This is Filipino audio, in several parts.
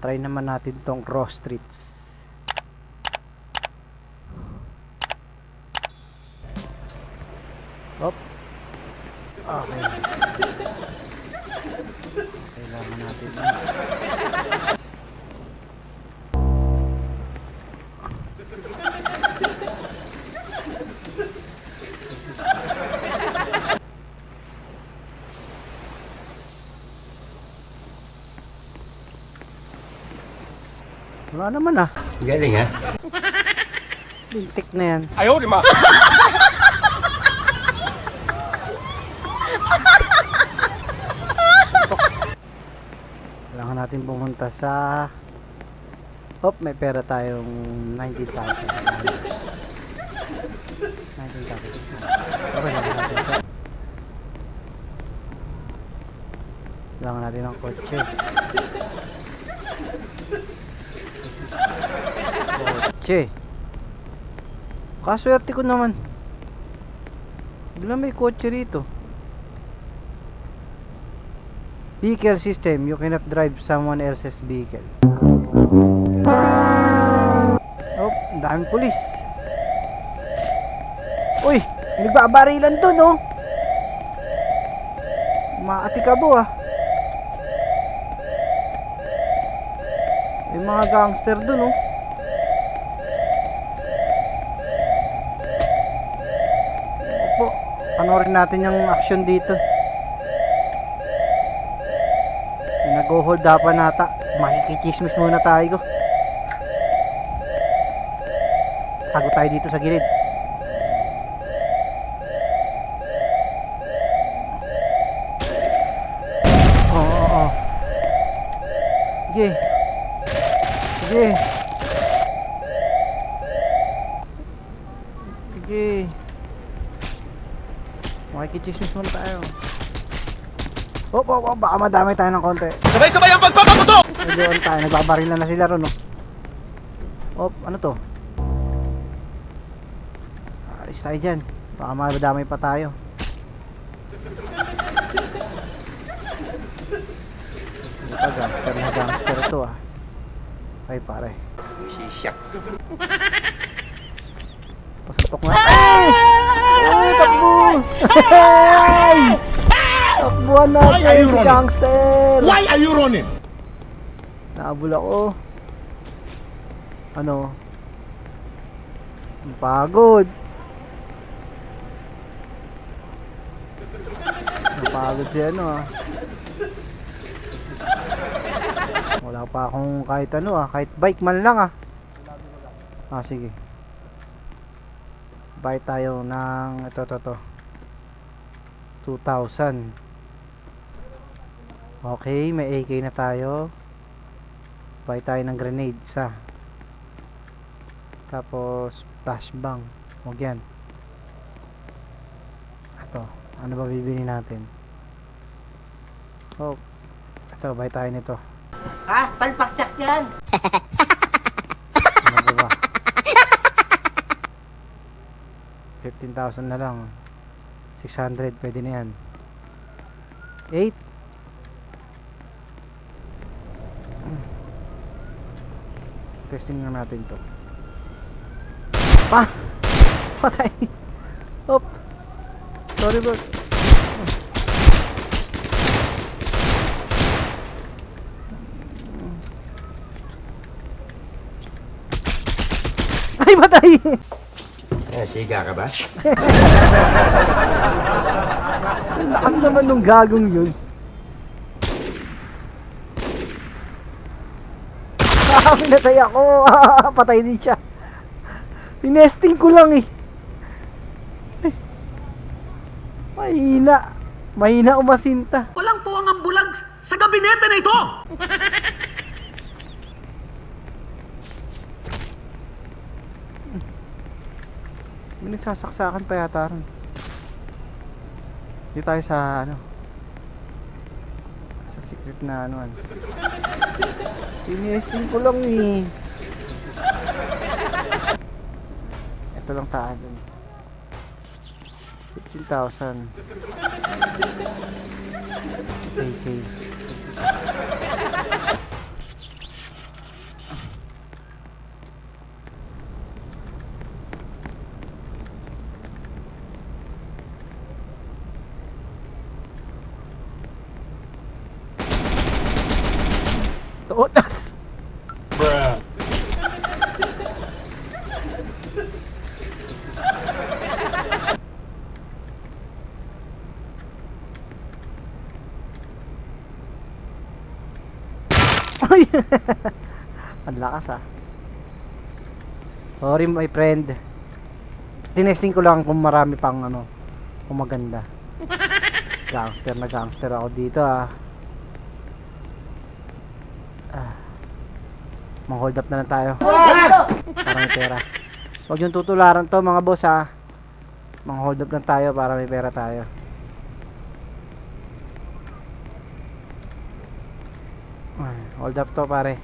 Try naman natin tong cross streets. Hop. Okay. Kailangan natin is wala naman ah. Galing ha? Lintik na yan. Ayaw, di ma! Kailangan natin pumunta sa hop, may pera tayong 19,000 dollars. 19,000. Okay lang natin ito. Kailangan natin ng kotse. Kotse. Kaswerte ko naman. Bigla may kotse rito. Vehicle system. You cannot drive someone else's vehicle. Oh, ang daming pulis. Uy, may nagbabarilan dun, oh. Maatikabo, ah. May mga gangster dun, oh. Opo, panoorin natin yung action dito. Nag-hold upan nata. Makikichismis muna tayo. Tago tayo dito sa gilid. Oo. Sige. Sige. Sige. Makikichismis muna tayo. Oh, baka madami tayo ng konti. Sabay-sabay ang pagpapaputok! Doon tayo, nagbabarilan na sila ron, no? Oh, ano to? Alis tayo dyan. Baka madami pa tayo. Ito, gangster na gangster to, ah. Ay, pare. Sisyak. Pasuntok nga. Ay! Ay, takbo! Ay! Takbuhan natin si gangster! Why are you running? Naabol ako. Ano? Ang pagod. Napagod si ano, ah. Wala pa akong kahit ano, ah. Kahit bike man lang, ah. Ah, sige. Buy tayo ng ito. 2,000. Okay, may AK na tayo. Buy tayo ng grenade, isa. Tapos flashbang. Huwag yan. Ito, ano ba bibili natin? Oh, ito, buy tayo nito. Ha? Palpakyak yan! Ano ba ba? 15,000 na lang. 600, pwede na yan. 8. Testing na natin to. Pa! Patay! Hop! Sorry bro. Ay, patay! Siga ka ba? Lakas naman nung gagong yun. Pinatay ako. Patay din siya. Tinesting ko lang eh. Mahina umasinta. Walang tuwang ang bulag sa gabinete na ito! May nagsasaksakan pa yata ron. Dito tayo sa ano, sa secret na ano. Tinesting ko lang eh. Ito lang taan dun. 15,000. AK. Utas! Ay! Ang lakas ah. Sorry my friend. Tinesting ko lang kung marami pang ano, kung maganda. Gangster na gangster ako dito ah. Mang-hold up na lang tayo. Para may pera. Huwag yung tutularan to mga boss ha. Mang-hold up lang tayo para may pera tayo. Ay, hold up to pare.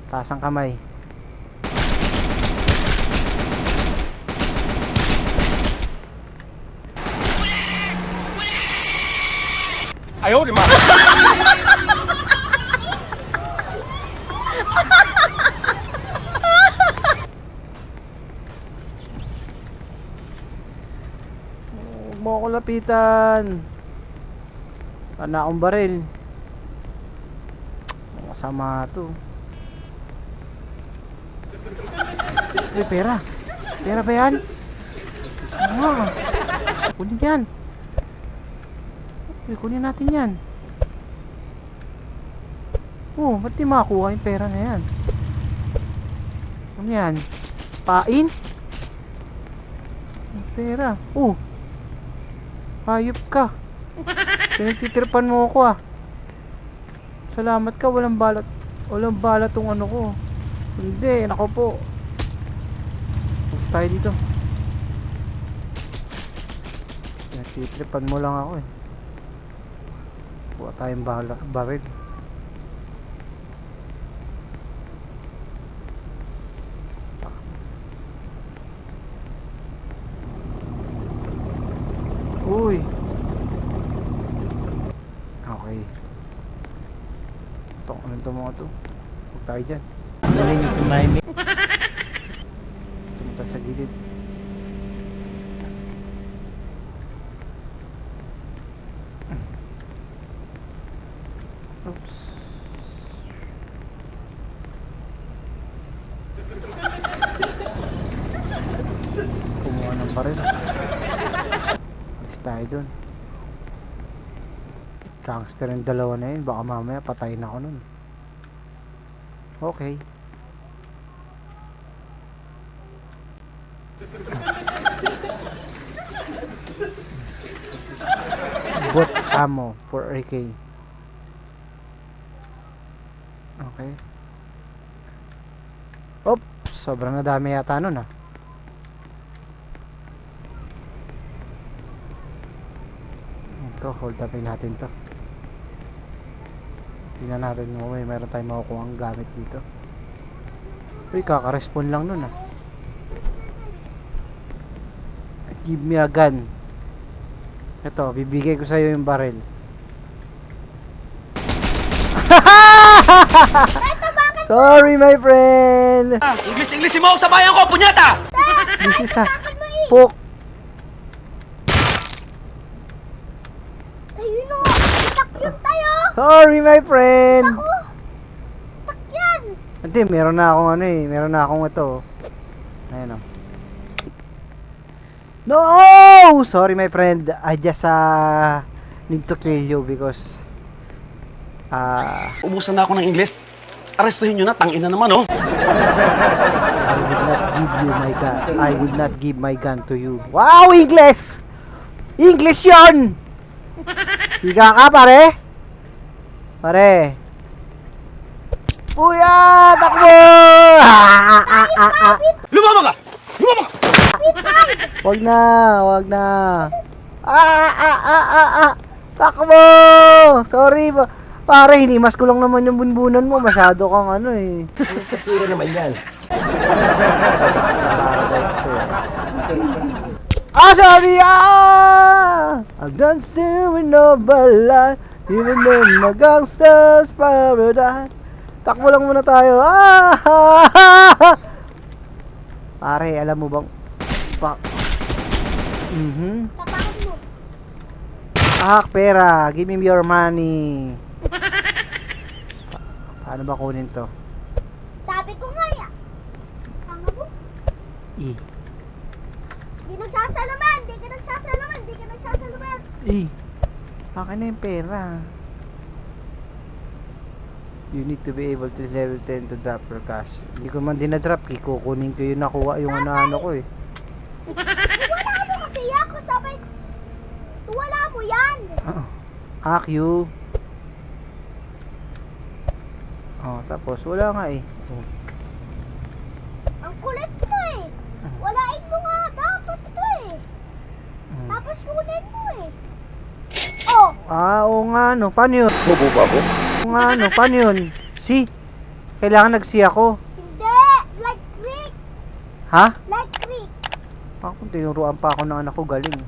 Taas ang kamay. Ayaw, di ma. Huwag mo ako lapitan. Wala akong baril. Masama to. Uy, pera. Pera ba yan? Ah, kunin yan. Uy, kunin natin yan. Oh, ba't di makakuha yung pera na yan? Ano yan? Pain? Yung pera. Oh, hayop ka. Pinagtitripan mo ako ah. Salamat ka, walang balat. Walang balat tong ano ko. Hindi, nako po. Basta tayo dito. Pinagtitripan mo lang ako eh. Kuha tayong baril. Uy. Okay. Ito, ano ito mga to? Huwag tayo dyan. Galing yung tumimik. Punta sa gilid. Oops. Kumuha ng baril. Alis tayo dun. Gangster yung dalawa na yun. Baka mamaya patayin ako nun. Okay. Bot ammo for AK. Okay. Oops, sobrang nadami yata nun ah. Ito, hold upin natin to. Tingnan natin mo, meron tayong makukuha ang gamit dito. Uy, kaka-respawn lang nun ah. Give me a gun. Ito, bibigay ko sa'yo yung baril. Sorry my friend. English mo sa bayan ko, punyata! This is a poke. Ayun o! Itakyon tayo! Sorry my friend. Ako! Takyan! Hindi, meron na akong ano eh. Meron na akong ito. Ayan o. No! Sorry my friend. I just need to kill you because Ubusan na ako ng English. Arestuhin nyo na, tangina naman, oh. I will not give you my gun. I will not give my gun to you. Wow, English! English yon! Siga ka, pare! Pare! Puya! Takbo! Lumama ka! Lumama ka! Wag na! Wag na! Takbo! Sorry ba? Pare, hinimas ko lang naman yung bunbunan mo. Masyado kang ano eh. Pira naman yan. Basta paradise to eh. Sorry! I've done still with no bala. Even in my gangster's paradise. Takbo lang muna tayo. Pare, alam mo bang Tapakan mo. pera, give me your money. Paano ba kunin to? Sabi ko nga yan. Tanga mo. Di nagsasalaman. Di ka nagsasalaman. Di ka nagsasalaman. Akin na yung pera. You need to be able to level 10 to drop your cash. Hindi ko man dinadrop. Kukunin ko yung nakuha yung ano ko eh. Wala mo kasi yan. Kung sabay ko. Wala mo yan. Q. Oh, tapos wala nga eh. Oh. Ang kulit mo eh. Walain mo nga. Dapat ito eh. Tapos kunin mo eh. Oh! Oo nga no. Paano yun? Bobo ba ako? Oo nga no. Paano yun? Si? Kailangan nag-si ako. Hindi! Like Rick! Ha? Like Rick! Ako, tinuruan pa ako ng anak ko. Galing.